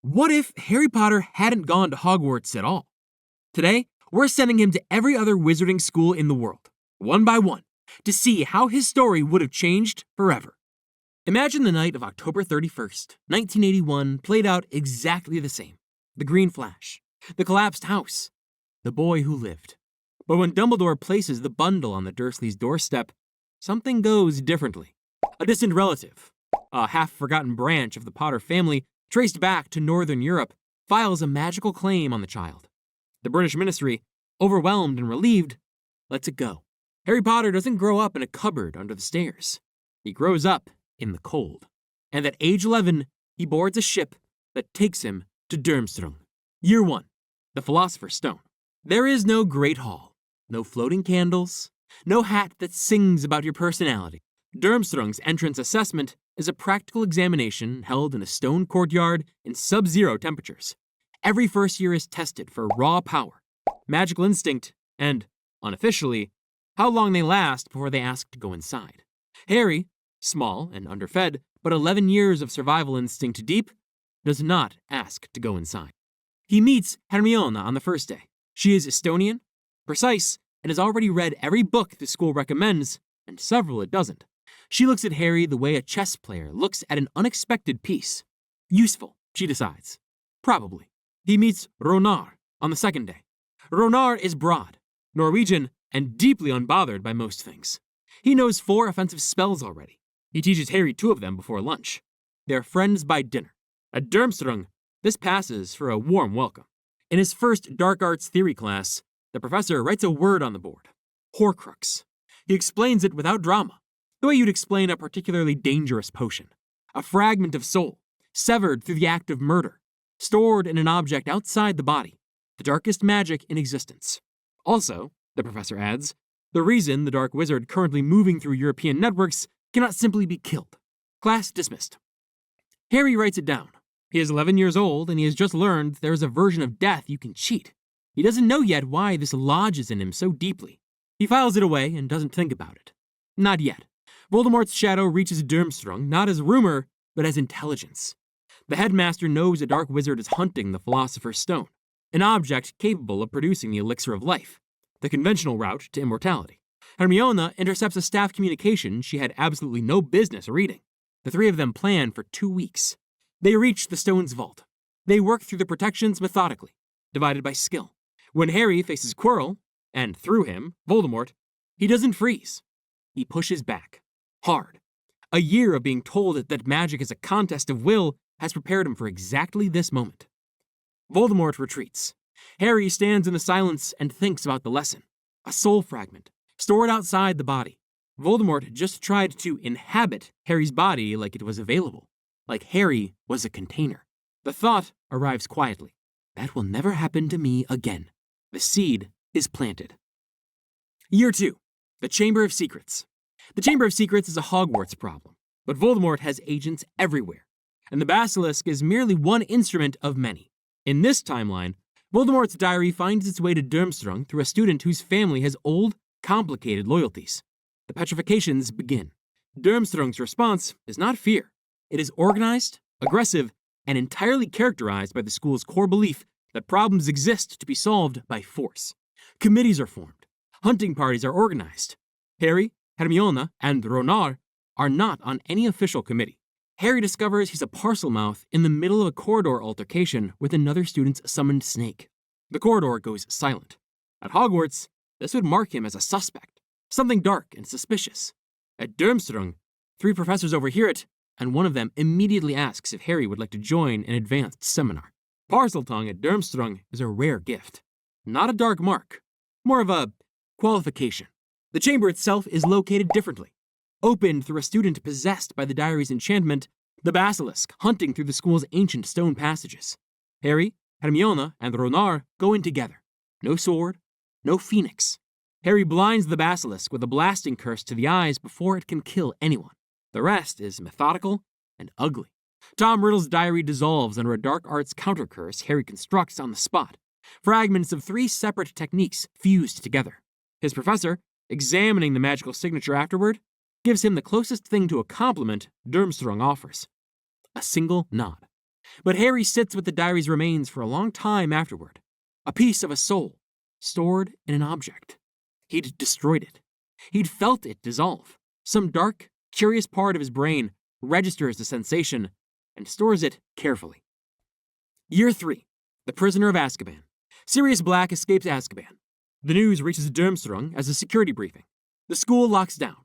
What if Harry Potter hadn't gone to Hogwarts at all? Today, we're sending him to every other wizarding school in the world, one by one, to see how his story would have changed forever. Imagine the night of October 31st, 1981 played out exactly the same. The green flash, the collapsed house, the boy who lived. But when Dumbledore places the bundle on the Dursleys' doorstep, something goes differently. A distant relative, a half-forgotten branch of the Potter family traced back to Northern Europe, files a magical claim on the child. The British ministry, overwhelmed and relieved, lets it go. Harry Potter doesn't grow up in a cupboard under the stairs. He grows up in the cold. And at age 11, he boards a ship that takes him to Durmstrang. Year 1, the Philosopher's Stone. There is no great hall, no floating candles, no hat that sings about your personality. Durmstrang's entrance assessment is a practical examination held in a stone courtyard in sub-zero temperatures. Every first year is tested for raw power, magical instinct, and, unofficially, how long they last before they ask to go inside. Harry, small and underfed, but 11 years of survival instinct deep, does not ask to go inside. He meets Hermione on the first day. She is Estonian, precise, and has already read every book the school recommends, and several it doesn't. She looks at Harry the way a chess player looks at an unexpected piece. Useful, she decides. Probably. He meets Ronar on the second day. Ronar is broad, Norwegian, and deeply unbothered by most things. He knows 4 offensive spells already. He teaches Harry 2 of them before lunch. They are friends by dinner. At Durmstrang, this passes for a warm welcome. In his first dark arts theory class, the professor writes a word on the board. Horcrux. He explains it without drama, the way you'd explain a particularly dangerous potion. A fragment of soul, severed through the act of murder, stored in an object outside the body, the darkest magic in existence. Also, the professor adds, the reason the Dark Wizard currently moving through European networks cannot simply be killed. Class dismissed. Harry writes it down. He is 11 years old, and he has just learned there is a version of death you can cheat. He doesn't know yet why this lodges in him so deeply. He files it away and doesn't think about it. Not yet. Voldemort's shadow reaches Durmstrang not as rumor, but as intelligence. The headmaster knows a dark wizard is hunting the Philosopher's Stone, an object capable of producing the elixir of life, the conventional route to immortality. Hermione intercepts a staff communication she had absolutely no business reading. The 3 of them plan for 2 weeks. They reach the stone's vault. They work through the protections methodically, divided by skill. When Harry faces Quirrell, and through him, Voldemort, he doesn't freeze. He pushes back. Hard. A year of being told that magic is a contest of will has prepared him for exactly this moment. Voldemort retreats. Harry stands in the silence and thinks about the lesson. A soul fragment, stored outside the body. Voldemort just tried to inhabit Harry's body like it was available, like Harry was a container. The thought arrives quietly. That will never happen to me again. The seed is planted. Year 2, the Chamber of Secrets. The Chamber of Secrets is a Hogwarts problem, but Voldemort has agents everywhere, and the basilisk is merely one instrument of many. In this timeline, Voldemort's diary finds its way to Durmstrang through a student whose family has old, complicated loyalties. The petrifications begin. Durmstrang's response is not fear. It is organized, aggressive, and entirely characterized by the school's core belief that problems exist to be solved by force. Committees are formed. Hunting parties are organized. Harry, Hermione, and Ronar are not on any official committee. Harry discovers he's a parcel-mouth in the middle of a corridor altercation with another student's summoned snake. The corridor goes silent. At Hogwarts, this would mark him as a suspect, something dark and suspicious. At Durmstrang, 3 professors overhear it, and one of them immediately asks if Harry would like to join an advanced seminar. Parseltongue at Durmstrang is a rare gift. Not a dark mark, more of a qualification. The chamber itself is located differently. Opened through a student possessed by the diary's enchantment, the basilisk hunting through the school's ancient stone passages. Harry, Hermione, and Ronar go in together. No sword, no phoenix. Harry blinds the basilisk with a blasting curse to the eyes before it can kill anyone. The rest is methodical and ugly. Tom Riddle's diary dissolves under a dark arts counter curse Harry constructs on the spot. Fragments of 3 separate techniques fused together. His professor, examining the magical signature afterward, gives him the closest thing to a compliment Durmstrang offers. A single nod. But Harry sits with the diary's remains for a long time afterward. A piece of a soul, stored in an object. He'd destroyed it. He'd felt it dissolve. Some dark, curious part of his brain registers the sensation and stores it carefully. Year 3. The Prisoner of Azkaban. Sirius Black escapes Azkaban. The news reaches Durmstrang as a security briefing. The school locks down.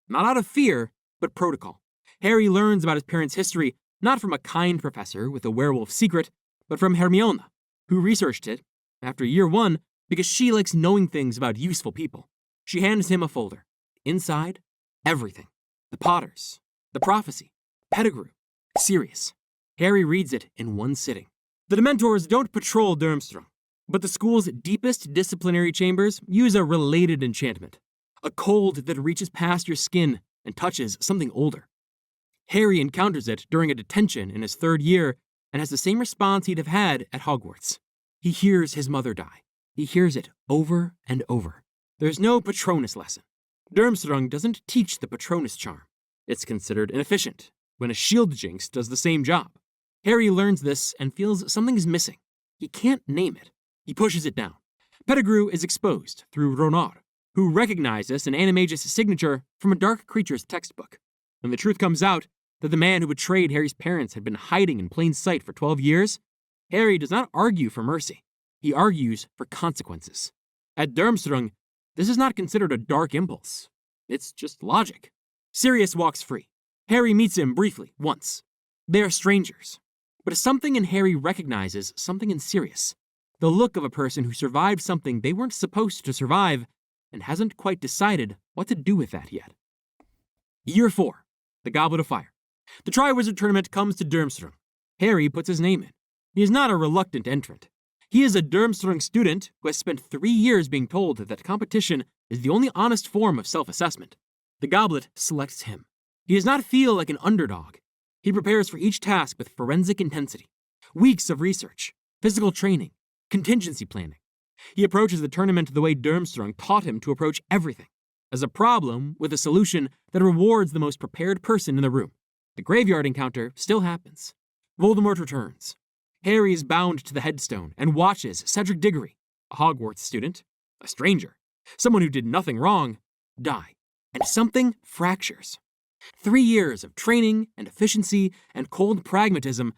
Not out of fear, but protocol. Harry learns about his parents' history not from a kind professor with a werewolf secret, but from Hermione, who researched it after year 1 because she likes knowing things about useful people. She hands him a folder. Inside, everything. The Potters, the prophecy, Pettigrew, Sirius. Harry reads it in one sitting. The Dementors don't patrol Durmstrang, but the school's deepest disciplinary chambers use a related enchantment. A cold that reaches past your skin and touches something older. Harry encounters it during a detention in his 3rd year and has the same response he'd have had at Hogwarts. He hears his mother die. He hears it over and over. There's no Patronus lesson. Durmstrang doesn't teach the Patronus charm. It's considered inefficient when a shield jinx does the same job. Harry learns this and feels something is missing. He can't name it. He pushes it down. Pettigrew is exposed through Ronard, who recognizes an animagus signature from a dark creature's textbook. When the truth comes out that the man who betrayed Harry's parents had been hiding in plain sight for 12 years, Harry does not argue for mercy. He argues for consequences. At Durmstrang, this is not considered a dark impulse. It's just logic. Sirius walks free. Harry meets him briefly, once. They are strangers. But something in Harry recognizes something in Sirius. The look of a person who survived something they weren't supposed to survive and hasn't quite decided what to do with that yet. Year 4. The Goblet of Fire. The Triwizard Tournament comes to Durmstrang. Harry puts his name in. He is not a reluctant entrant. He is a Durmstrang student who has spent 3 years being told that competition is the only honest form of self-assessment. The goblet selects him. He does not feel like an underdog. He prepares for each task with forensic intensity. Weeks of research, physical training, contingency planning. He approaches the tournament the way Durmstrang taught him to approach everything, as a problem with a solution that rewards the most prepared person in the room. The graveyard encounter still happens. Voldemort returns. Harry is bound to the headstone and watches Cedric Diggory, a Hogwarts student, a stranger, someone who did nothing wrong, die. And something fractures. 3 years of training and efficiency and cold pragmatism,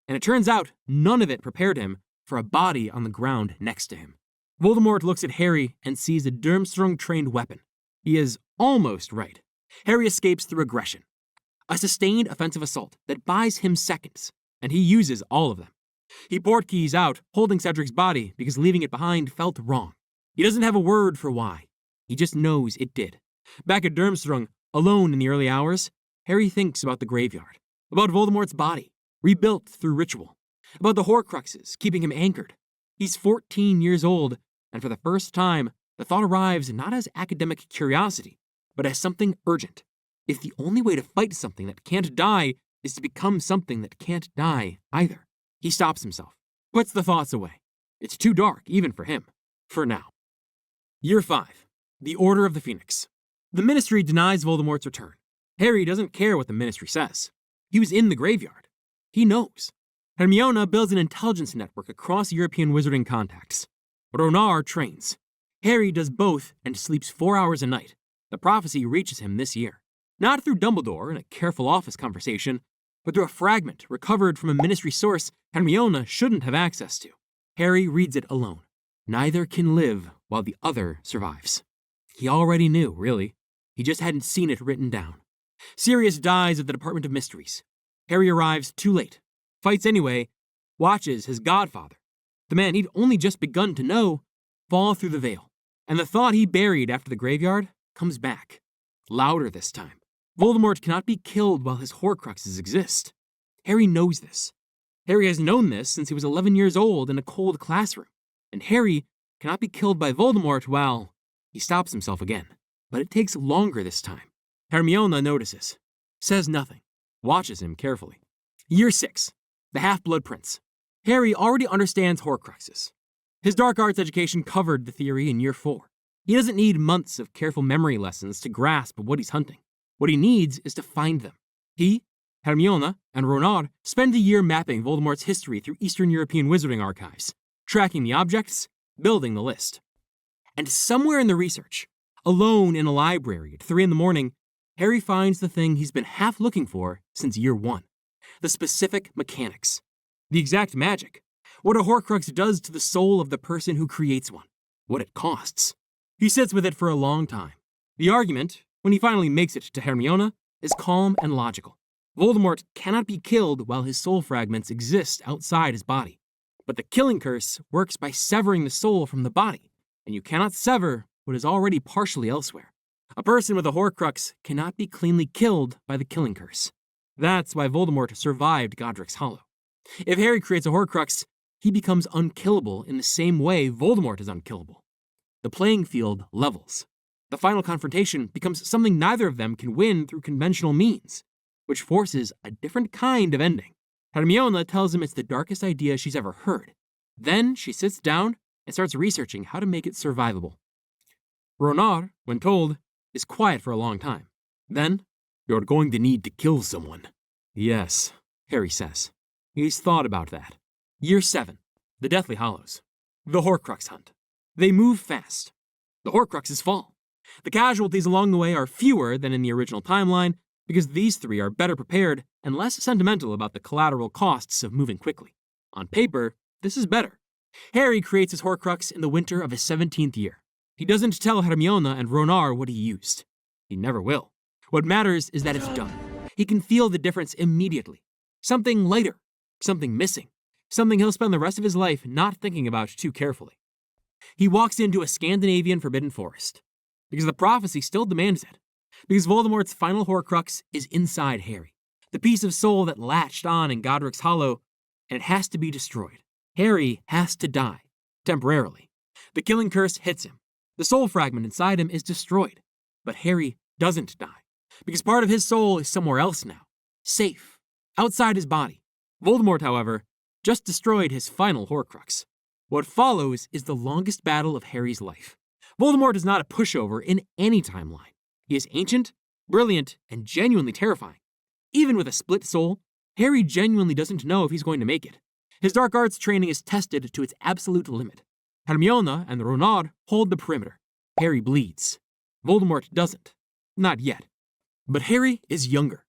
and it turns out none of it prepared him for a body on the ground next to him. Voldemort looks at Harry and sees a Durmstrang-trained weapon. He is almost right. Harry escapes through aggression. A sustained offensive assault that buys him seconds, and he uses all of them. He portkeys out, holding Cedric's body because leaving it behind felt wrong. He doesn't have a word for why. He just knows it did. Back at Durmstrang, alone in the early hours, Harry thinks about the graveyard, about Voldemort's body, rebuilt through ritual, about the Horcruxes keeping him anchored. He's 14 years old, and for the first time, the thought arrives not as academic curiosity, but as something urgent. If the only way to fight something that can't die is to become something that can't die either. He stops himself, puts the thoughts away. It's too dark, even for him. For now. Year 5. The Order of the Phoenix. The Ministry denies Voldemort's return. Harry doesn't care what the Ministry says. He was in the graveyard. He knows. Hermione builds an intelligence network across European wizarding contacts. Ronard trains. Harry does both and sleeps 4 hours a night. The prophecy reaches him this year. Not through Dumbledore in a careful office conversation, but through a fragment recovered from a Ministry source Hermione shouldn't have access to. Harry reads it alone. Neither can live while the other survives. He already knew, really. He just hadn't seen it written down. Sirius dies at the Department of Mysteries. Harry arrives too late, fights anyway, watches his godfather, the man he'd only just begun to know, fall through the veil. And the thought he buried after the graveyard comes back. Louder this time. Voldemort cannot be killed while his Horcruxes exist. Harry knows this. Harry has known this since he was 11 years old in a cold classroom. And Harry cannot be killed by Voldemort while... He stops himself again. But it takes longer this time. Hermione notices. Says nothing. Watches him carefully. Year 6. The Half-Blood Prince. Harry already understands Horcruxes. His dark arts education covered the theory in Year 4. He doesn't need months of careful memory lessons to grasp what he's hunting. What he needs is to find them. He Hermione and Ronald spend a year mapping Voldemort's history through Eastern European wizarding archives, tracking the objects, building the list. And somewhere in the research, alone in a library at 3 a.m, Harry finds the thing he's been half looking for since year 1. The specific mechanics. The exact magic. What a Horcrux does to the soul of the person who creates one. What it costs. He sits with it for a long time. The argument, when he finally makes it to Hermione, is calm and logical. Voldemort cannot be killed while his soul fragments exist outside his body. But the killing curse works by severing the soul from the body, and you cannot sever what is already partially elsewhere. A person with a Horcrux cannot be cleanly killed by the killing curse. That's why Voldemort survived Godric's Hollow. If Harry creates a Horcrux, he becomes unkillable in the same way Voldemort is unkillable. The playing field levels. The final confrontation becomes something neither of them can win through conventional means, which forces a different kind of ending. Hermione tells him it's the darkest idea she's ever heard. Then she sits down and starts researching how to make it survivable. Ronald, when told, is quiet for a long time. Then, "You're going to need to kill someone." "Yes," Harry says. He's thought about that. Year 7, the Deathly Hallows. The Horcrux hunt. They move fast. The Horcruxes fall. The casualties along the way are fewer than in the original timeline, because these 3 are better prepared and less sentimental about the collateral costs of moving quickly. On paper, this is better. Harry creates his Horcrux in the winter of his 17th year. He doesn't tell Hermione and Ronald what he used. He never will. What matters is that it's done. He can feel the difference immediately. Something lighter, something missing, something he'll spend the rest of his life not thinking about too carefully. He walks into a Scandinavian forbidden forest, because the prophecy still demands it. Because Voldemort's final Horcrux is inside Harry, the piece of soul that latched on in Godric's Hollow, and it has to be destroyed. Harry has to die, temporarily. The killing curse hits him. The soul fragment inside him is destroyed, but Harry doesn't die, because part of his soul is somewhere else now, safe, outside his body. Voldemort, however, just destroyed his final Horcrux. What follows is the longest battle of Harry's life. Voldemort is not a pushover in any timeline. He is ancient, brilliant, and genuinely terrifying. Even with a split soul, Harry genuinely doesn't know if he's going to make it. His dark arts training is tested to its absolute limit. Hermione and Ronald hold the perimeter. Harry bleeds. Voldemort doesn't. Not yet. But Harry is younger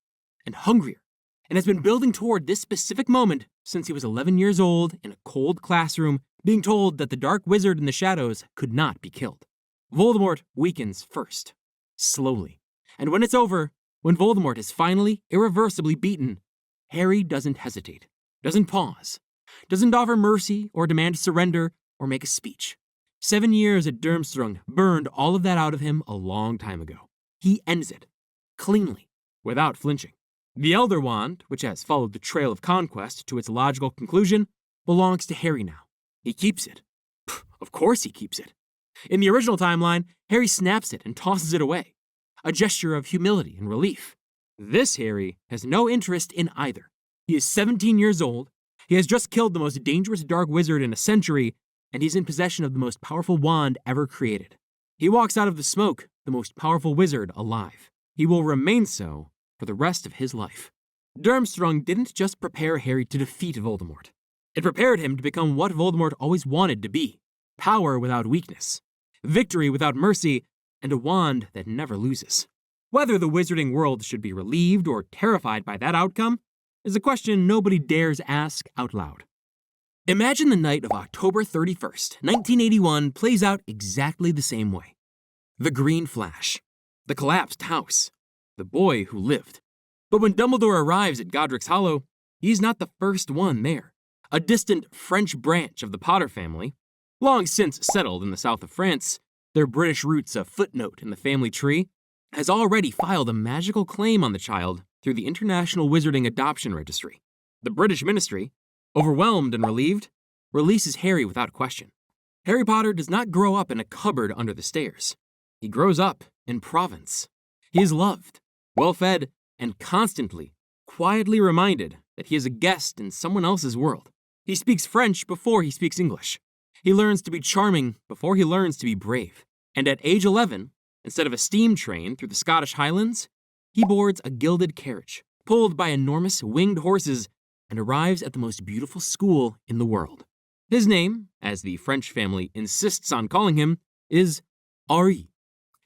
and hungrier, and has been building toward this specific moment since he was 11 years old in a cold classroom, being told that the dark wizard in the shadows could not be killed. Voldemort weakens first, slowly. And when it's over, when Voldemort is finally, irreversibly beaten, Harry doesn't hesitate, doesn't pause, doesn't offer mercy or demand surrender or make a speech. 7 years at Durmstrang burned all of that out of him a long time ago. He ends it, cleanly, without flinching. The Elder Wand, which has followed the trail of conquest to its logical conclusion, belongs to Harry now. He keeps it. Of course he keeps it. In the original timeline, Harry snaps it and tosses it away, a gesture of humility and relief. This Harry has no interest in either. He is 17 years old, he has just killed the most dangerous dark wizard in a century, and he's in possession of the most powerful wand ever created. He walks out of the smoke, the most powerful wizard alive. He will remain so for the rest of his life. Durmstrang didn't just prepare Harry to defeat Voldemort. It prepared him to become what Voldemort always wanted to be: power without weakness, victory without mercy, and a wand that never loses. Whether the wizarding world should be relieved or terrified by that outcome is a question nobody dares ask out loud. Imagine the night of October 31st, 1981 plays out exactly the same way. The green flash, the collapsed house, the boy who lived. But when Dumbledore arrives at Godric's Hollow, he's not the first one there. A distant French branch of the Potter family, long since settled in the south of France, their British roots a footnote in the family tree, has already filed a magical claim on the child through the International Wizarding Adoption Registry. The British Ministry, overwhelmed and relieved, releases Harry without question. Harry Potter does not grow up in a cupboard under the stairs. He grows up in Provence. He is loved, well-fed, and constantly, quietly reminded that he is a guest in someone else's world. He speaks French before he speaks English. He learns to be charming before he learns to be brave. And at age 11, instead of a steam train through the Scottish Highlands, he boards a gilded carriage. pulled by enormous winged horses, and arrives at the most beautiful school in the world. His name, as the French family insists on calling him, is Henri.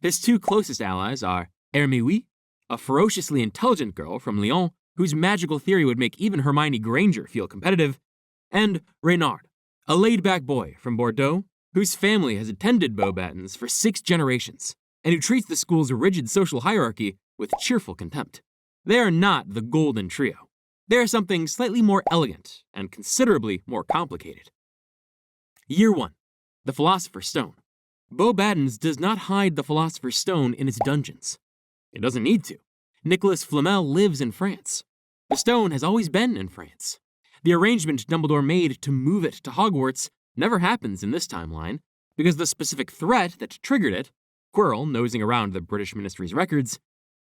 His two closest allies are Hermione, a ferociously intelligent girl from Lyon whose magical theory would make even Hermione Granger feel competitive, and Renard, a laid-back boy from Bordeaux whose family has attended Beauxbatons for 6 generations and who treats the school's rigid social hierarchy with cheerful contempt. They are not the golden trio. They are something slightly more elegant and considerably more complicated. Year 1. The Philosopher's Stone. Beauxbatons does not hide the Philosopher's Stone in its dungeons. It doesn't need to. Nicolas Flamel lives in France. The stone has always been in France. The arrangement Dumbledore made to move it to Hogwarts never happens in this timeline because the specific threat that triggered it, Quirrell nosing around the British Ministry's records,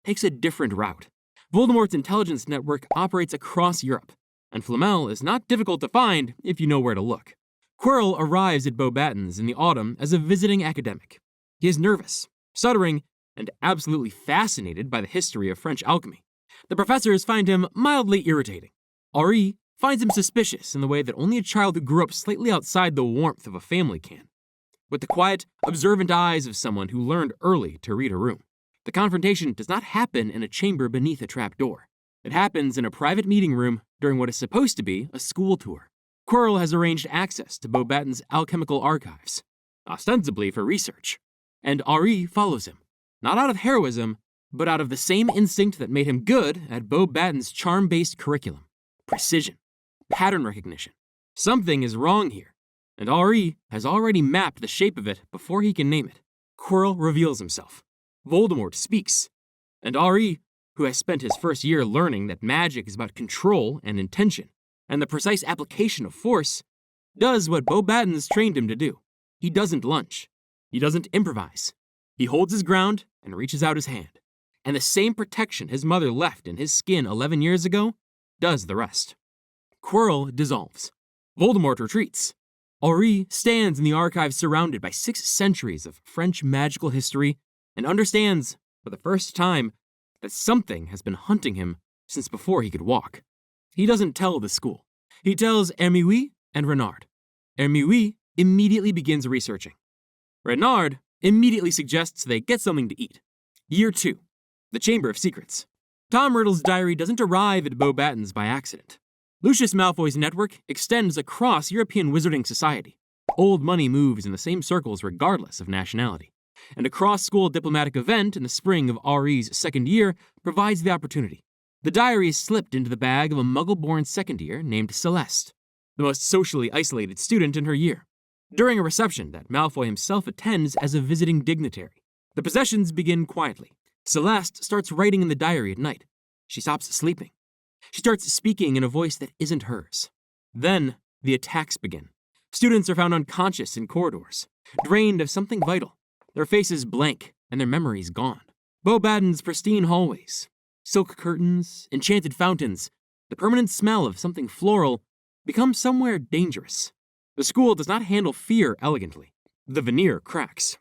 takes a different route. Voldemort's intelligence network operates across Europe, and Flamel is not difficult to find if you know where to look. Quirrell arrives at Beauxbatons in the autumn as a visiting academic. He is nervous, stuttering, and absolutely fascinated by the history of French alchemy. The professors find him mildly irritating. Henri finds him suspicious in the way that only a child who grew up slightly outside the warmth of a family can, with the quiet, observant eyes of someone who learned early to read a room. The confrontation does not happen in a chamber beneath a trapdoor. It happens in a private meeting room during what is supposed to be a school tour. Quirrell has arranged access to Beauxbatons' alchemical archives, ostensibly for research, and Henri follows him, not out of heroism, but out of the same instinct that made him good at Beauxbatons' charm-based curriculum: precision, pattern recognition. Something is wrong here, and Henri has already mapped the shape of it before he can name it. Quirrell reveals himself. Voldemort speaks, and Henri, who has spent his first year learning that magic is about control and intention, and the precise application of force, does what Beauxbatons trained him to do. He doesn't lunge. He doesn't improvise. He holds his ground and reaches out his hand. And the same protection his mother left in his skin 11 years ago does the rest. Quirrell dissolves. Voldemort retreats. Henri stands in the archives surrounded by 6 centuries of French magical history and understands, for the first time, that something has been hunting him since before he could walk. He doesn't tell the school. He tells Hermione and Renard. Hermione immediately begins researching. Renard immediately suggests they get something to eat. Year 2. The Chamber of Secrets. Tom Riddle's diary doesn't arrive at Beauxbatons by accident. Lucius Malfoy's network extends across European wizarding society. Old money moves in the same circles regardless of nationality. And a cross-school diplomatic event in the spring of Henri's second year provides the opportunity. The diary is slipped into the bag of a muggle-born second year named Celeste, the most socially isolated student in her year. During a reception that Malfoy himself attends as a visiting dignitary, the possessions begin quietly. Celeste starts writing in the diary at night. She stops sleeping. She starts speaking in a voice that isn't hers. Then the attacks begin. Students are found unconscious in corridors, drained of something vital, their faces blank and their memories gone. Beauxbatons' pristine hallways, silk curtains, enchanted fountains, the permanent smell of something floral become somewhere dangerous. The school does not handle fear elegantly. The veneer cracks.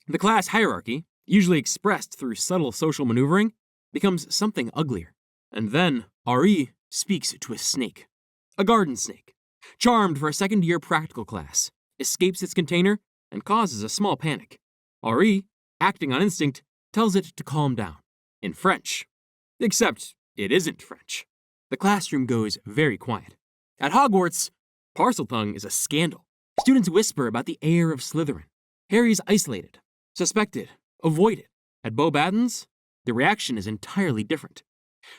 The class hierarchy, usually expressed through subtle social maneuvering, becomes something uglier. And then Henri speaks to a snake. A garden snake, charmed for a second-year practical class, escapes its container and causes a small panic. Henri, acting on instinct, tells it to calm down, in French. Except it isn't French. The classroom goes very quiet. At Hogwarts, Parseltongue is a scandal. Students whisper about the heir of Slytherin. Harry's isolated, suspected, avoided. At Beauxbatons, the reaction is entirely different.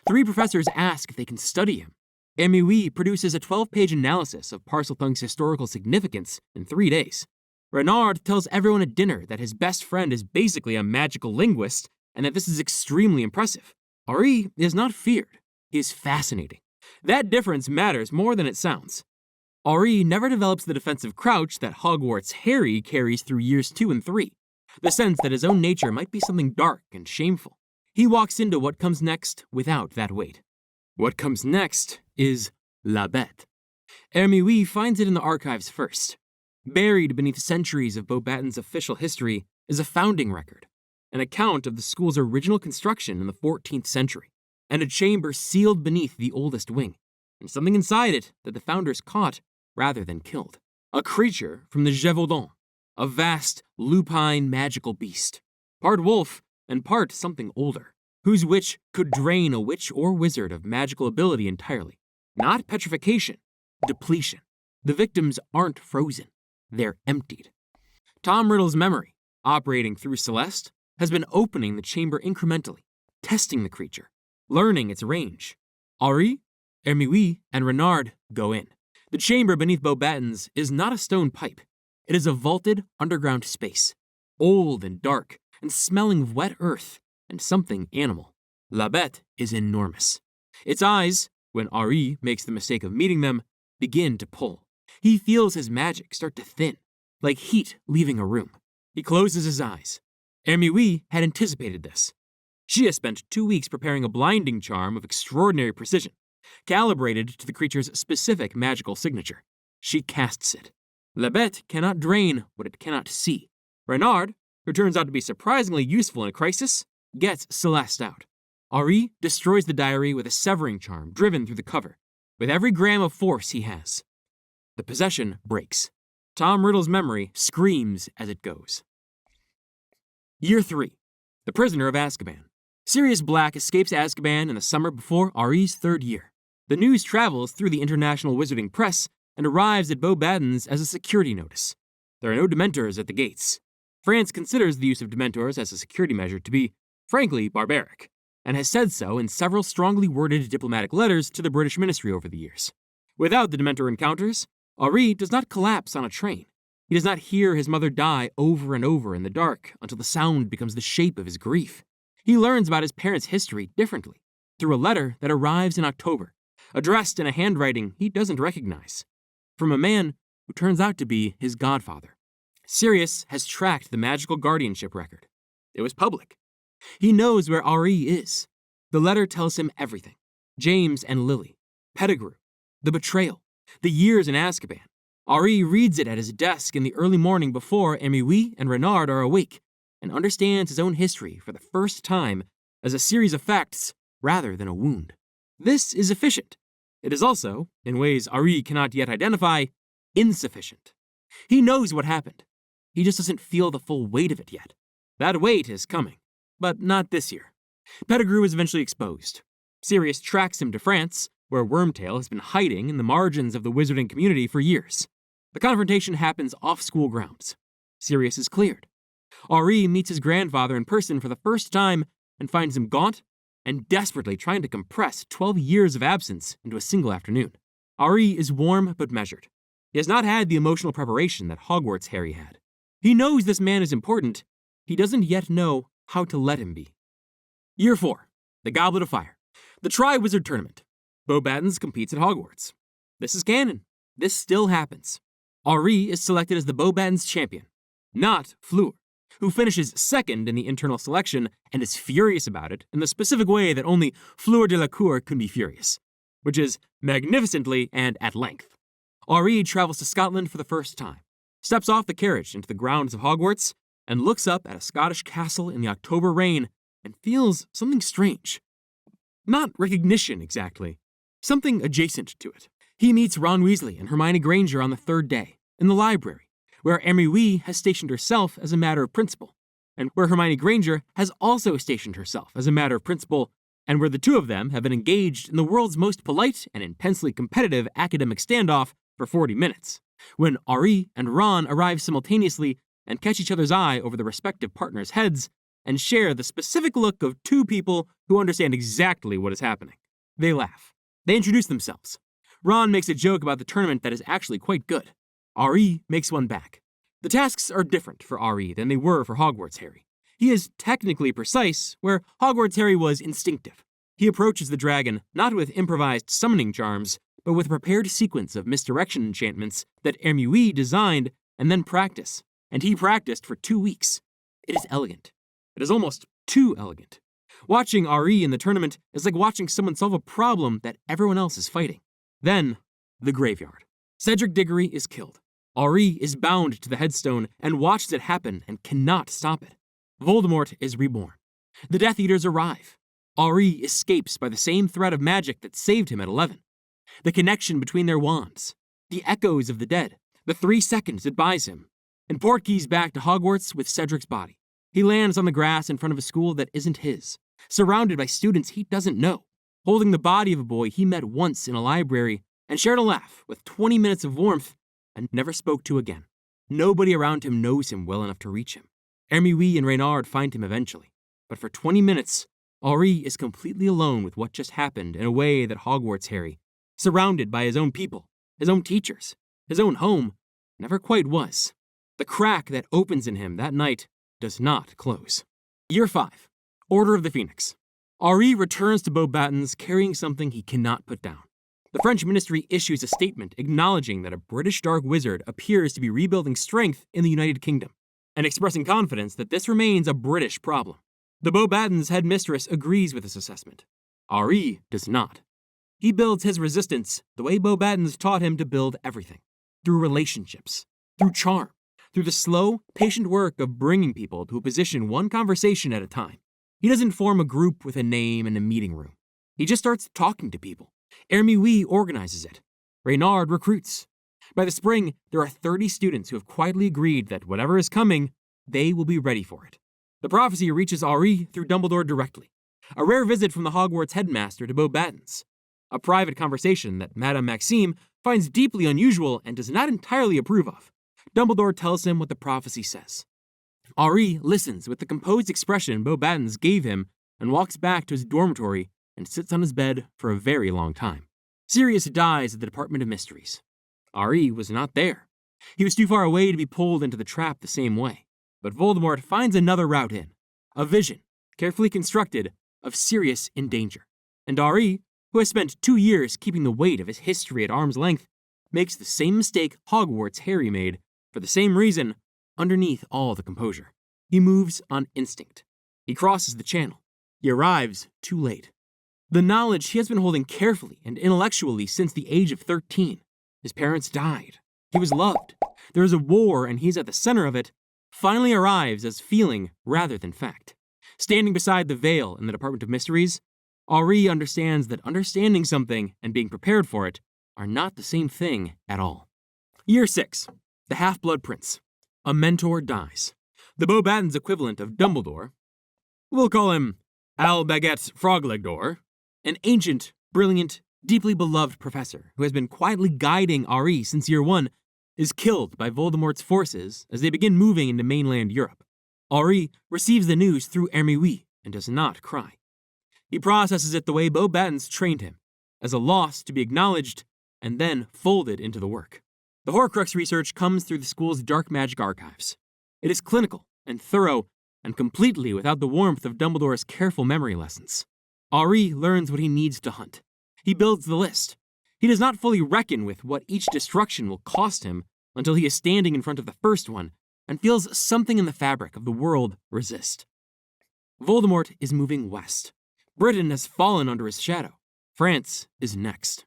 3 professors ask if they can study him. Hermione produces a 12-page analysis of Parseltongue's historical significance in 3 days. Renard tells everyone at dinner that his best friend is basically a magical linguist and that this is extremely impressive. Henri is not feared. He is fascinating. That difference matters more than it sounds. Henri never develops the defensive crouch that Hogwarts Harry carries through years 2 and 3, the sense that his own nature might be something dark and shameful. He walks into what comes next without that weight. What comes next is La Bête. Hermione finds it in the archives first. Buried beneath centuries of Beauxbatons' official history is a founding record, an account of the school's original construction in the 14th century. and a chamber sealed beneath the oldest wing, and something inside it that the founders caught rather than killed. A creature from the Gévaudan, a vast, lupine magical beast, part wolf and part something older, whose witch could drain a witch or wizard of magical ability entirely. Not petrification, depletion. The victims aren't frozen, they're emptied. Tom Riddle's memory, operating through Celeste, has been opening the chamber incrementally, testing the creature, learning its range. Henri, Hermione, and Renard go in. The chamber beneath Beauxbatons is not a stone pipe. It is a vaulted underground space, old and dark, and smelling of wet earth and something animal. La Bête is enormous. Its eyes, when Henri makes the mistake of meeting them, begin to pull. He feels his magic start to thin, like heat leaving a room. He closes his eyes. Hermione had anticipated this. She has spent 2 weeks preparing a blinding charm of extraordinary precision, calibrated to the creature's specific magical signature. She casts it. La Bête cannot drain what it cannot see. Renard, who turns out to be surprisingly useful in a crisis, gets Celeste out. Henri destroys the diary with a severing charm driven through the cover, with every gram of force he has. The possession breaks. Tom Riddle's memory screams as it goes. Year 3. The Prisoner of Azkaban. Sirius Black escapes Azkaban in the summer before Henri's 3rd year. The news travels through the international wizarding press and arrives at Beauxbatons as a security notice. There are no Dementors at the gates. France considers the use of Dementors as a security measure to be, frankly, barbaric, and has said so in several strongly worded diplomatic letters to the British ministry over the years. Without the Dementor encounters, Henri does not collapse on a train. He does not hear his mother die over and over in the dark until the sound becomes the shape of his grief. He learns about his parents' history differently, through a letter that arrives in October, addressed in a handwriting he doesn't recognize, from a man who turns out to be his godfather. Sirius has tracked the magical guardianship record. It was public. He knows where Henri is. The letter tells him everything. James and Lily, Pettigrew, the betrayal, the years in Azkaban. Henri reads it at his desk in the early morning before Hermione and Renard are awake, and understands his own history for the first time as a series of facts rather than a wound. This is efficient. It is also, in ways Henri cannot yet identify, insufficient. He knows what happened. He just doesn't feel the full weight of it yet. That weight is coming, but not this year. Pettigrew is eventually exposed. Sirius tracks him to France, where Wormtail has been hiding in the margins of the wizarding community for years. The confrontation happens off school grounds. Sirius is cleared. Henri meets his grandfather in person for the first time and finds him gaunt and desperately trying to compress 12 years of absence into a single afternoon. Henri is warm but measured. He has not had the emotional preparation that Hogwarts Harry had. He knows this man is important. He doesn't yet know how to let him be. Year 4. The Goblet of Fire. The Tri-Wizard Tournament. Beauxbatons competes at Hogwarts. This is canon. This still happens. Henri is selected as the Beauxbatons champion, not Fleur, who finishes second in the internal selection and is furious about it in the specific way that only Fleur de la Cour can be furious, which is magnificently and at length. Henri travels to Scotland for the first time, steps off the carriage into the grounds of Hogwarts, and looks up at a Scottish castle in the October rain and feels something strange. Not recognition exactly, something adjacent to it. He meets Ron Weasley and Hermione Granger on the 3rd day, in the library, where Hermione has stationed herself as a matter of principle, and where Hermione Granger has also stationed herself as a matter of principle, and where the two of them have been engaged in the world's most polite and intensely competitive academic standoff for 40 minutes, when Henri and Ron arrive simultaneously and catch each other's eye over the respective partners' heads and share the specific look of two people who understand exactly what is happening. They laugh. They introduce themselves. Ron makes a joke about the tournament that is actually quite good. Henri makes one back. The tasks are different for Henri than they were for Hogwarts Harry. He is technically precise, where Hogwarts Harry was instinctive. He approaches the dragon not with improvised summoning charms, but with a prepared sequence of misdirection enchantments that Hermione designed and then practiced, and he practiced for 2 weeks. It is elegant. It is almost too elegant. Watching Henri in the tournament is like watching someone solve a problem that everyone else is fighting. Then, the graveyard. Cedric Diggory is killed. Henri is bound to the headstone and watches it happen and cannot stop it. Voldemort is reborn. The Death Eaters arrive. Henri escapes by the same thread of magic that saved him at 11. The connection between their wands, the echoes of the dead, the 3 seconds it buys him. And Portkeys back to Hogwarts with Cedric's body. He lands on the grass in front of a school that isn't his, surrounded by students he doesn't know, holding the body of a boy he met once in a library and shared a laugh with 20 minutes of warmth and never spoke to again. Nobody around him knows him well enough to reach him. Hermione and Reynard find him eventually, but for 20 minutes, Henri is completely alone with what just happened in a way that Hogwarts Harry, surrounded by his own people, his own teachers, his own home, never quite was. The crack that opens in him that night does not close. Year 5, Order of the Phoenix. Henri returns to Beauxbatons carrying something he cannot put down. The French ministry issues a statement acknowledging that a British dark wizard appears to be rebuilding strength in the United Kingdom, and expressing confidence that this remains a British problem. The Beauxbatons headmistress agrees with this assessment. Henri does not. He builds his resistance the way Beauxbatons taught him to build everything, through relationships, through charm, through the slow, patient work of bringing people to a position one conversation at a time. He doesn't form a group with a name and a meeting room. He just starts talking to people. Hermione organizes it. Reynard recruits. By the spring, there are 30 students who have quietly agreed that whatever is coming, they will be ready for it. The prophecy reaches Henri through Dumbledore directly. A rare visit from the Hogwarts headmaster to Beauxbatons. A private conversation that Madame Maxime finds deeply unusual and does not entirely approve of. Dumbledore tells him what the prophecy says. Henri listens with the composed expression Beauxbatons gave him and walks back to his dormitory and sits on his bed for a very long time. Sirius dies at the Department of Mysteries. Henri was not there. He was too far away to be pulled into the trap the same way. But Voldemort finds another route in, a vision, carefully constructed, of Sirius in danger. And Henri, who has spent 2 years keeping the weight of his history at arm's length, makes the same mistake Hogwarts Harry made, for the same reason, underneath all the composure. He moves on instinct. He crosses the channel. He arrives too late. The knowledge he has been holding carefully and intellectually since the age of 13. His parents died. He was loved. There is a war and he's at the center of it, finally arrives as feeling rather than fact. Standing beside the veil in the Department of Mysteries, Henri understands that understanding something and being prepared for it are not the same thing at all. Year 6, The Half-Blood Prince. A mentor dies. The Beauxbatons equivalent of Dumbledore, we'll call him Albaguette Froglegdor, an ancient, brilliant, deeply beloved professor who has been quietly guiding Henri since year 1, is killed by Voldemort's forces as they begin moving into mainland Europe. Henri receives the news through Hermione and does not cry. He processes it the way Beauxbatons trained him, as a loss to be acknowledged and then folded into the work. The Horcrux research comes through the school's dark magic archives. It is clinical and thorough and completely without the warmth of Dumbledore's careful memory lessons. Henri learns what he needs to hunt. He builds the list. He does not fully reckon with what each destruction will cost him until he is standing in front of the first one and feels something in the fabric of the world resist. Voldemort is moving west. Britain has fallen under his shadow. France is next.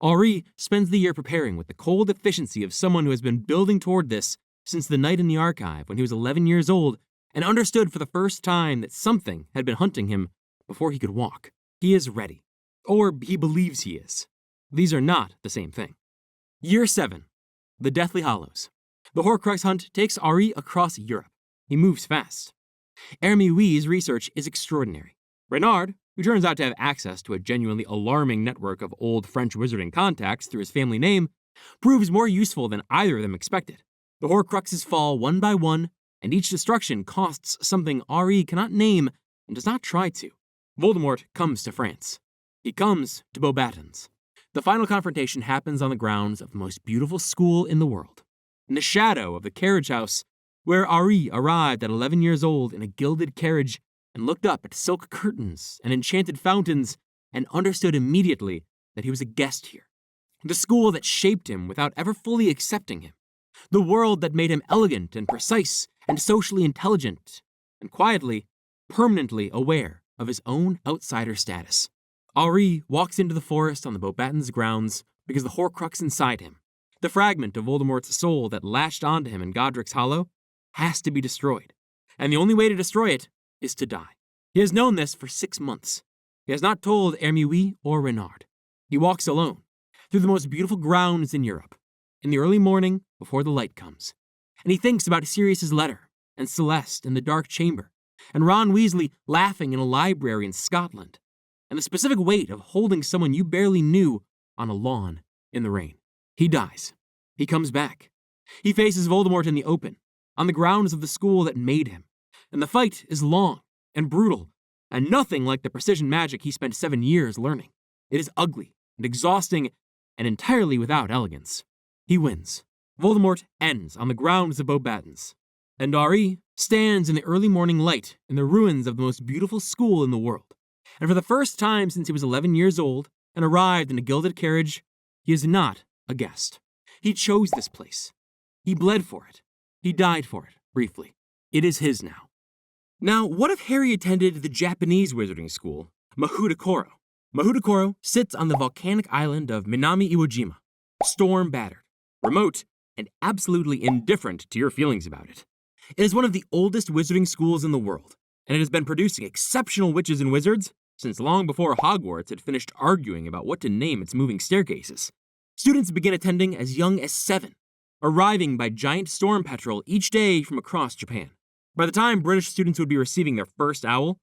Henri spends the year preparing with the cold efficiency of someone who has been building toward this since the night in the archive when he was 11 years old and understood for the first time that something had been hunting him before he could walk. He is ready. Or he believes he is. These are not the same thing. Year 7, The Deathly Hallows. The Horcrux hunt takes Henri across Europe. He moves fast. Hermione's research is extraordinary. Reynard, who turns out to have access to a genuinely alarming network of old French wizarding contacts through his family name, proves more useful than either of them expected. The Horcruxes fall one by one, and each destruction costs something Henri cannot name and does not try to. Voldemort comes to France. He comes to Beauxbatons. The final confrontation happens on the grounds of the most beautiful school in the world, in the shadow of the carriage house where Henri arrived at 11 years old in a gilded carriage and looked up at silk curtains and enchanted fountains and understood immediately that he was a guest here. The school that shaped him without ever fully accepting him. The world that made him elegant and precise and socially intelligent and quietly, permanently aware of his own outsider status. Henri walks into the forest on the Beauxbatons grounds because the Horcrux inside him, the fragment of Voldemort's soul that latched onto him in Godric's Hollow, has to be destroyed. And the only way to destroy it is to die. He has known this for 6 months. He has not told Hermione or Renard. He walks alone, through the most beautiful grounds in Europe, in the early morning before the light comes. And he thinks about Sirius's letter, and Celeste in the dark chamber, and Ron Weasley laughing in a library in Scotland, and the specific weight of holding someone you barely knew on a lawn in the rain. He dies. He comes back. He faces Voldemort in the open, on the grounds of the school that made him. And the fight is long and brutal, and nothing like the precision magic he spent 7 years learning. It is ugly and exhausting and entirely without elegance. He wins. Voldemort ends on the grounds of Beauxbatons. And R.E. stands in the early morning light in the ruins of the most beautiful school in the world. And for the first time since he was 11 years old and arrived in a gilded carriage, he is not a guest. He chose this place. He bled for it. He died for it, briefly. It is his now. Now, what if Harry attended the Japanese wizarding school, Mahoutokoro? Mahoutokoro sits on the volcanic island of Minami Iwo Jima, storm-battered, remote, and absolutely indifferent to your feelings about it. It is one of the oldest wizarding schools in the world, and it has been producing exceptional witches and wizards since long before Hogwarts had finished arguing about what to name its moving staircases. Students begin attending as young as 7, arriving by giant storm petrel each day from across Japan. By the time British students would be receiving their first owl,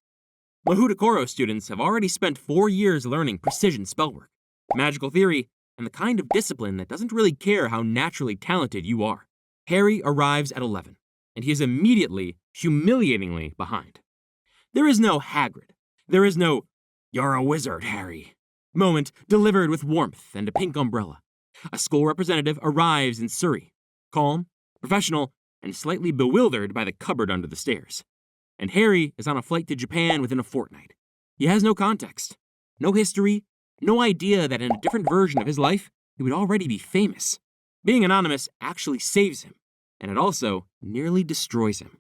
Mahoutokoro students have already spent 4 years learning precision spellwork, magical theory, and the kind of discipline that doesn't really care how naturally talented you are. Harry arrives at 11, and he is immediately, humiliatingly behind. There is no Hagrid. There is no, "You're a wizard, Harry," moment delivered with warmth and a pink umbrella. A school representative arrives in Surrey, calm, professional, and slightly bewildered by the cupboard under the stairs. And Harry is on a flight to Japan within a fortnight. He has no context, no history, no idea that in a different version of his life, he would already be famous. Being anonymous actually saves him, and it also nearly destroys him.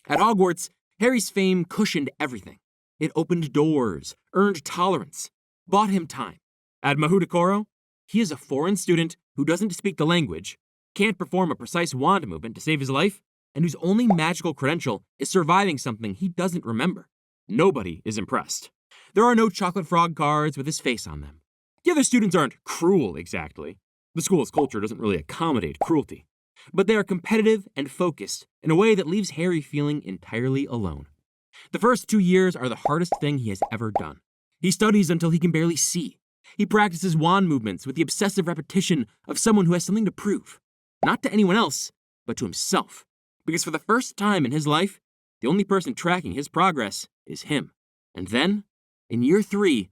At Hogwarts, Harry's fame cushioned everything. It opened doors, earned tolerance, bought him time. At Mahoutokoro, he is a foreign student who doesn't speak the language, can't perform a precise wand movement to save his life, and whose only magical credential is surviving something he doesn't remember. Nobody is impressed. There are no chocolate frog cards with his face on them. The other students aren't cruel exactly. The school's culture doesn't really accommodate cruelty. But they are competitive and focused in a way that leaves Harry feeling entirely alone. The first 2 years are the hardest thing he has ever done. He studies until he can barely see. He practices wand movements with the obsessive repetition of someone who has something to prove. Not to anyone else, but to himself. Because for the first time in his life, the only person tracking his progress is him. And then, in year 3,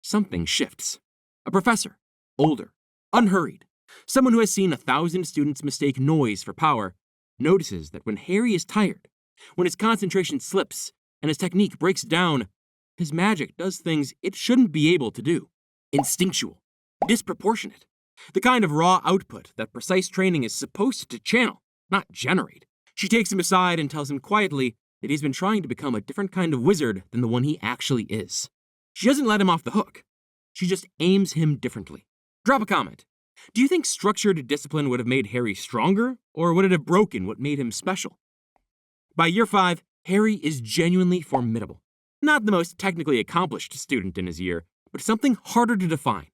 something shifts. A professor, older, unhurried, someone who has seen 1,000 students mistake noise for power, notices that when Harry is tired, when his concentration slips and his technique breaks down, his magic does things it shouldn't be able to do. Instinctual, disproportionate, the kind of raw output that precise training is supposed to channel, not generate. She takes him aside and tells him quietly that he's been trying to become a different kind of wizard than the one he actually is. She doesn't let him off the hook. She just aims him differently. Drop a comment. Do you think structured discipline would have made Harry stronger, or would it have broken what made him special? By year 5, Harry is genuinely formidable. Not the most technically accomplished student in his year, but something harder to define.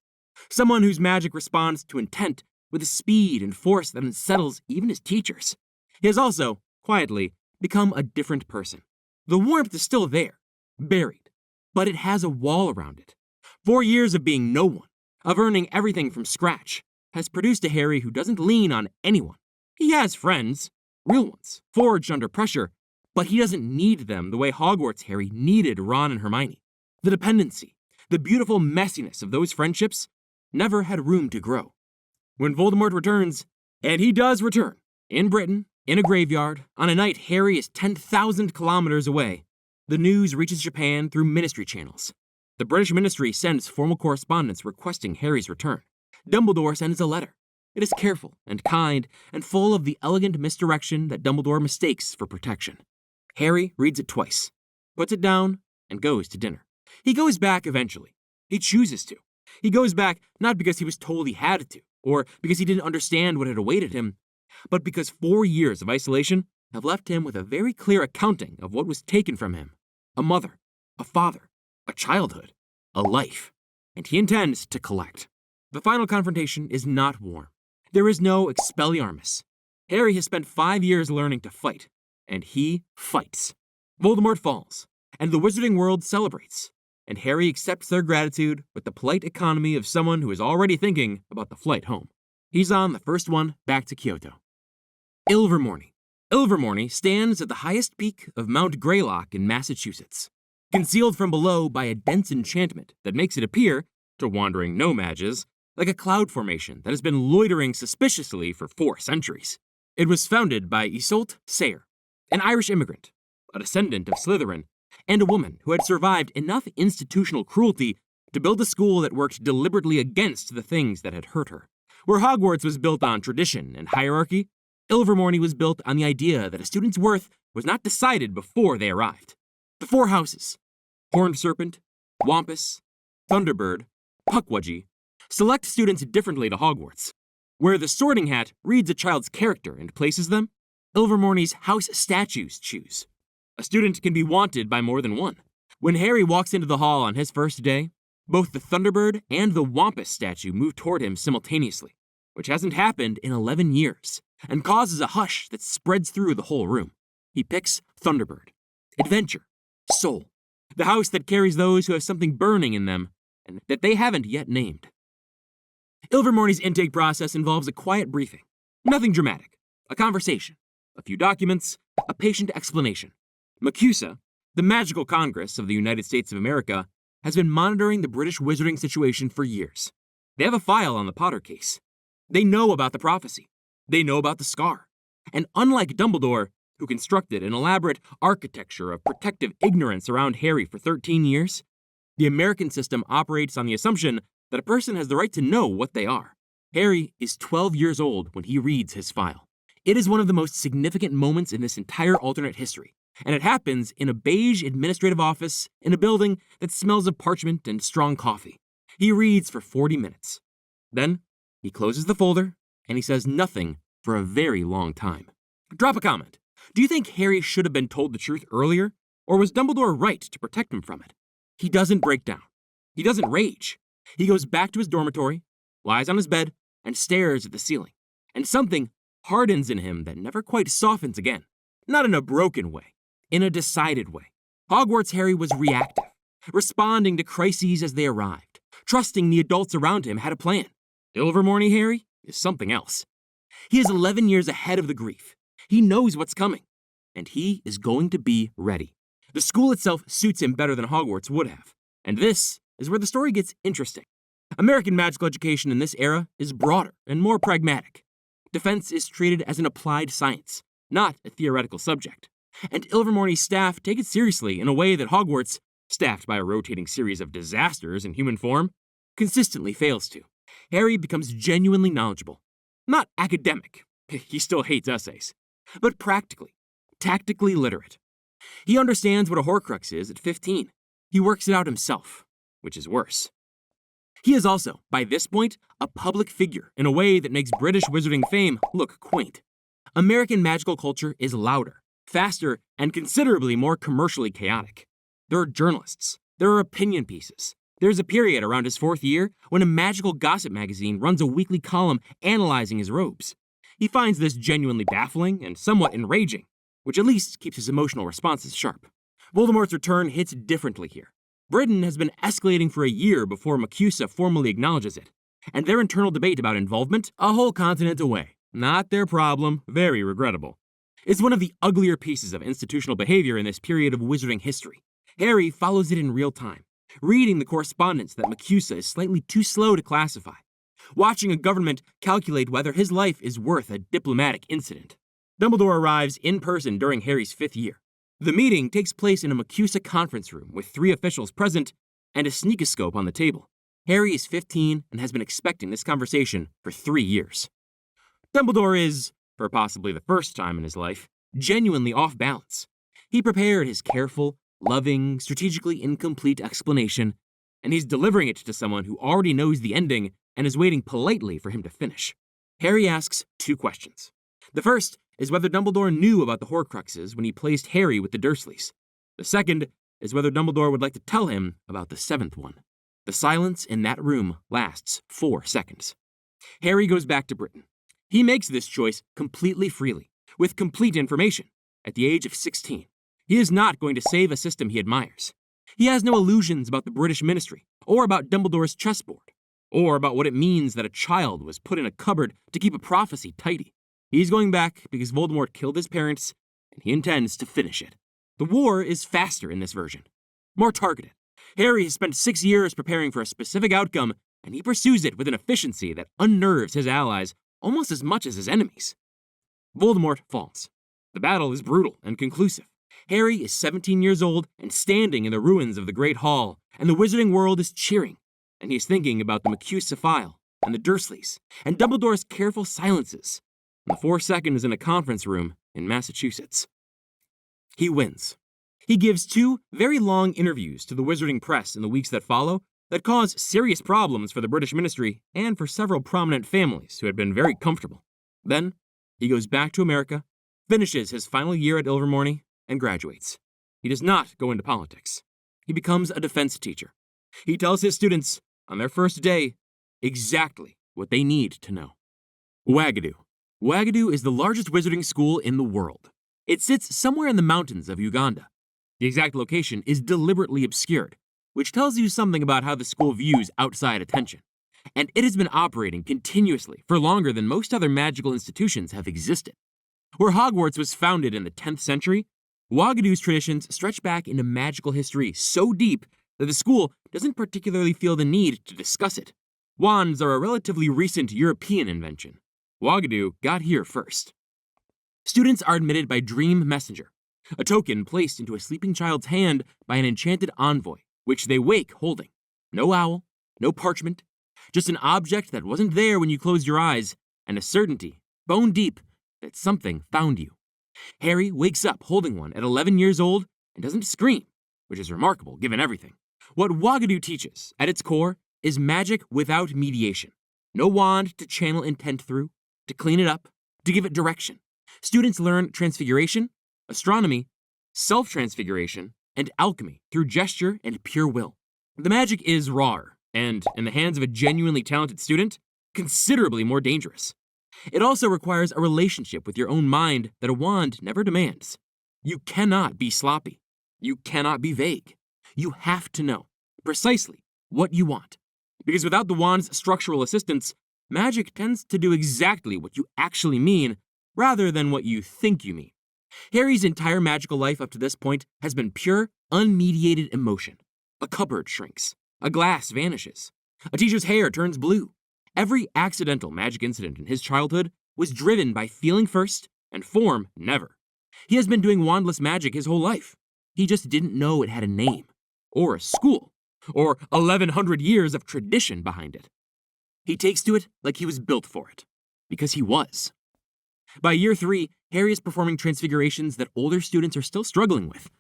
Someone whose magic responds to intent with a speed and force that unsettles even his teachers. He has also, quietly, become a different person. The warmth is still there, buried, but it has a wall around it. 4 years of being no one, of earning everything from scratch, has produced a Harry who doesn't lean on anyone. He has friends, real ones, forged under pressure, but he doesn't need them the way Hogwarts Harry needed Ron and Hermione. The dependency, the beautiful messiness of those friendships never had room to grow. When Voldemort returns, and he does return, in Britain, in a graveyard, on a night Harry is 10,000 kilometers away, the news reaches Japan through ministry channels. The British ministry sends formal correspondence requesting Harry's return. Dumbledore sends a letter. It is careful and kind and full of the elegant misdirection that Dumbledore mistakes for protection. Harry reads it twice, puts it down, and goes to dinner. He goes back eventually. He chooses to. He goes back not because he was told he had to, or because he didn't understand what had awaited him, but because 4 years of isolation have left him with a very clear accounting of what was taken from him. a mother, a father, a childhood, a life, and he intends to collect. The final confrontation is not warm. There is no Expelliarmus. Harry has spent 5 years learning to fight, and he fights. Voldemort falls, and the wizarding world celebrates, and Harry accepts their gratitude with the polite economy of someone who is already thinking about the flight home. He's on the first one back to Kyoto. Ilvermorny. Ilvermorny stands at the highest peak of Mount Greylock in Massachusetts, concealed from below by a dense enchantment that makes it appear, to wandering no-mages, like a cloud formation that has been loitering suspiciously for 4 centuries. It was founded by Isolde Sayre, an Irish immigrant, a descendant of Slytherin, and a woman who had survived enough institutional cruelty to build a school that worked deliberately against the things that had hurt her. Where Hogwarts was built on tradition and hierarchy, Ilvermorny was built on the idea that a student's worth was not decided before they arrived. The 4 houses, Horned Serpent, Wampus, Thunderbird, Puckwudgie, select students differently to Hogwarts. Where the Sorting Hat reads a child's character and places them, Ilvermorny's house statues choose. A student can be wanted by more than one. When Harry walks into the hall on his first day, both the Thunderbird and the Wampus statue move toward him simultaneously, which hasn't happened in 11 years, and causes a hush that spreads through the whole room. He picks Thunderbird. Adventure. Soul. The house that carries those who have something burning in them, and that they haven't yet named. Ilvermorny's intake process involves a quiet briefing. Nothing dramatic. A conversation. A few documents. A patient explanation. MACUSA, the Magical Congress of the United States of America, has been monitoring the British wizarding situation for years. They have a file on the Potter case. They know about the prophecy. They know about the scar. And unlike Dumbledore, who constructed an elaborate architecture of protective ignorance around Harry for 13 years, the American system operates on the assumption that a person has the right to know what they are. Harry is 12 years old when he reads his file. It is one of the most significant moments in this entire alternate history, and it happens in a beige administrative office in a building that smells of parchment and strong coffee. He reads for 40 minutes. Then, he closes the folder, and he says nothing for a very long time. Drop a comment. Do you think Harry should have been told the truth earlier, or was Dumbledore right to protect him from it? He doesn't break down. He doesn't rage. He goes back to his dormitory, lies on his bed, and stares at the ceiling. And something hardens in him that never quite softens again. Not in a broken way, in a decided way. Hogwarts Harry was reactive, responding to crises as they arrived, trusting the adults around him had a plan. Ilvermorny Harry is something else. He is 11 years ahead of the grief. He knows what's coming, and he is going to be ready. The school itself suits him better than Hogwarts would have, and this is where the story gets interesting. American magical education in this era is broader and more pragmatic. Defense is treated as an applied science, not a theoretical subject. And Ilvermorny's staff take it seriously in a way that Hogwarts, staffed by a rotating series of disasters in human form, consistently fails to. Harry becomes genuinely knowledgeable. Not academic, he still hates essays, but practically, tactically literate. He understands what a Horcrux is at 15. He works it out himself, which is worse. He is also, by this point, a public figure in a way that makes British wizarding fame look quaint. American magical culture is louder, faster, and considerably more commercially chaotic. There are journalists. There are opinion pieces. There's a period around his 4th year when a magical gossip magazine runs a weekly column analyzing his robes. He finds this genuinely baffling and somewhat enraging, which at least keeps his emotional responses sharp. Voldemort's return hits differently here. Britain has been escalating for a year before MACUSA formally acknowledges it, and their internal debate about involvement, a whole continent away. Not their problem, very regrettable. It's one of the uglier pieces of institutional behavior in this period of wizarding history. Harry follows it in real time, reading the correspondence that MACUSA is slightly too slow to classify, watching a government calculate whether his life is worth a diplomatic incident. Dumbledore arrives in person during Harry's 5th year. The meeting takes place in a MACUSA conference room with 3 officials present and a sneakoscope on the table. Harry is 15 and has been expecting this conversation for 3 years. Dumbledore is, for possibly the first time in his life, genuinely off balance. He prepared his careful, loving, strategically incomplete explanation, and he's delivering it to someone who already knows the ending and is waiting politely for him to finish. Harry asks 2 questions. The first is whether Dumbledore knew about the Horcruxes when he placed Harry with the Dursleys. The second is whether Dumbledore would like to tell him about the seventh one. The silence in that room lasts 4 seconds. Harry goes back to Britain. He makes this choice completely freely, with complete information, at the age of 16. He is not going to save a system he admires. He has no illusions about the British ministry, or about Dumbledore's chessboard, or about what it means that a child was put in a cupboard to keep a prophecy tidy. He's going back because Voldemort killed his parents, and he intends to finish it. The war is faster in this version, more targeted. Harry has spent 6 years preparing for a specific outcome, and he pursues it with an efficiency that unnerves his allies almost as much as his enemies. Voldemort falls. The battle is brutal and conclusive. Harry is 17 years old and standing in the ruins of the Great Hall, and the wizarding world is cheering, and he's thinking about the McHugh and the Dursleys, and Dumbledore's careful silences. And the 4 seconds in a conference room in Massachusetts. He wins. He gives 2 very long interviews to the wizarding press in the weeks that follow that cause serious problems for the British ministry and for several prominent families who had been very comfortable. Then, he goes back to America, finishes his final year at Ilvermorny, and graduates. He does not go into politics. He becomes a defense teacher. He tells his students, on their first day, exactly what they need to know. Uagadou. Uagadou is the largest wizarding school in the world. It sits somewhere in the mountains of Uganda. The exact location is deliberately obscured, which tells you something about how the school views outside attention. And it has been operating continuously for longer than most other magical institutions have existed. Where Hogwarts was founded in the 10th century, Uagadou's traditions stretch back into magical history so deep that the school doesn't particularly feel the need to discuss it. Wands are a relatively recent European invention. Uagadou got here first. Students are admitted by Dream Messenger, a token placed into a sleeping child's hand by an enchanted envoy, which they wake holding. No owl, no parchment, just an object that wasn't there when you closed your eyes, and a certainty, bone deep, that something found you. Harry wakes up holding one at 11 years old and doesn't scream, which is remarkable given everything. What Uagadou teaches, at its core, is magic without mediation. No wand to channel intent through, to clean it up, to give it direction. Students learn transfiguration, astronomy, self-transfiguration, and alchemy through gesture and pure will. The magic is rawer, and, in the hands of a genuinely talented student, considerably more dangerous. It also requires a relationship with your own mind that a wand never demands. You cannot be sloppy. You cannot be vague. You have to know precisely what you want. Because without the wand's structural assistance, magic tends to do exactly what you actually mean, rather than what you think you mean. Harry's entire magical life up to this point has been pure, unmediated emotion. A cupboard shrinks. A glass vanishes. A teacher's hair turns blue. Every accidental magic incident in his childhood was driven by feeling first and form never. He has been doing wandless magic his whole life. He just didn't know it had a name, or a school, or 1,100 years of tradition behind it. He takes to it like he was built for it, because he was. By year 3, Harry is performing transfigurations that older students are still struggling with.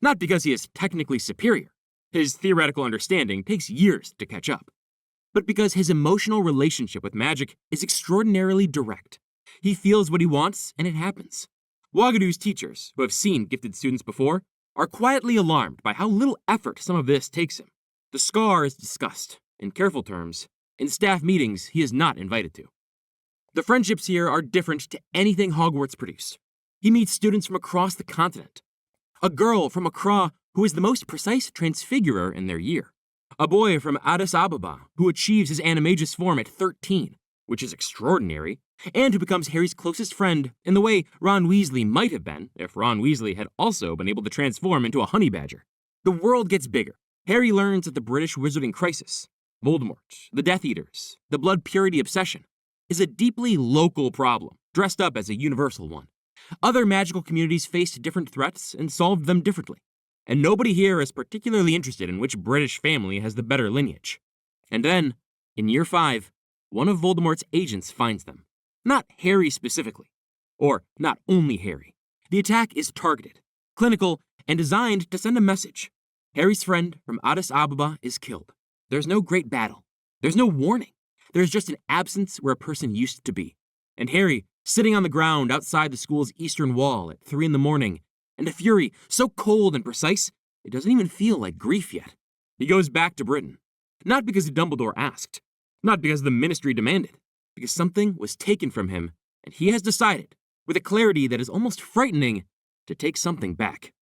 Not because he is technically superior. His theoretical understanding takes years to catch up. But because his emotional relationship with magic is extraordinarily direct. He feels what he wants, and it happens. Uagadou's teachers, who have seen gifted students before, are quietly alarmed by how little effort some of this takes him. The scar is discussed, in careful terms, in staff meetings he is not invited to. The friendships here are different to anything Hogwarts produced. He meets students from across the continent. A girl from Accra who is the most precise transfigurer in their year. A boy from Addis Ababa who achieves his animagus form at 13, which is extraordinary, and who becomes Harry's closest friend in the way Ron Weasley might have been if Ron Weasley had also been able to transform into a honey badger. The world gets bigger. Harry learns that the British wizarding crisis, Voldemort, the Death Eaters, the blood purity obsession, is a deeply local problem, dressed up as a universal one. Other magical communities faced different threats and solved them differently. And nobody here is particularly interested in which British family has the better lineage. And then, in year 5, one of Voldemort's agents finds them. Not Harry specifically. Or not only Harry. The attack is targeted, clinical, and designed to send a message. Harry's friend from Addis Ababa is killed. There's no great battle. There's no warning. There's just an absence where a person used to be. And Harry, sitting on the ground outside the school's eastern wall at 3 a.m, and a fury so cold and precise it doesn't even feel like grief yet. He goes back to Britain. Not because Dumbledore asked, not because the ministry demanded, because something was taken from him, and he has decided, with a clarity that is almost frightening, to take something back.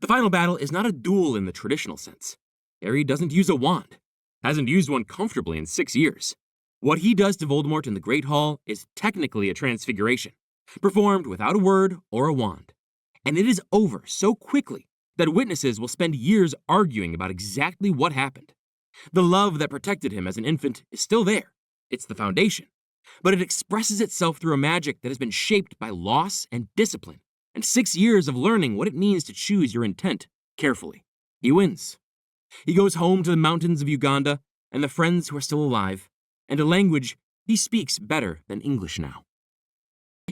The final battle is not a duel in the traditional sense. Harry doesn't use a wand, hasn't used one comfortably in 6 years. What he does to Voldemort in the Great Hall is technically a transfiguration, performed without a word or a wand. And it is over so quickly that witnesses will spend years arguing about exactly what happened. The love that protected him as an infant is still there. It's the foundation. But it expresses itself through a magic that has been shaped by loss and discipline, and 6 years of learning what it means to choose your intent carefully. He wins. He goes home to the mountains of Uganda and the friends who are still alive, and a language he speaks better than English now.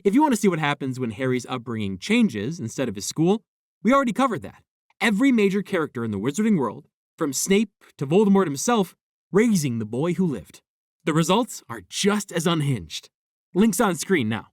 If you want to see what happens when Harry's upbringing changes instead of his school, we already covered that. Every major character in the wizarding world, from Snape to Voldemort himself, raising the boy who lived. The results are just as unhinged. Links on screen now.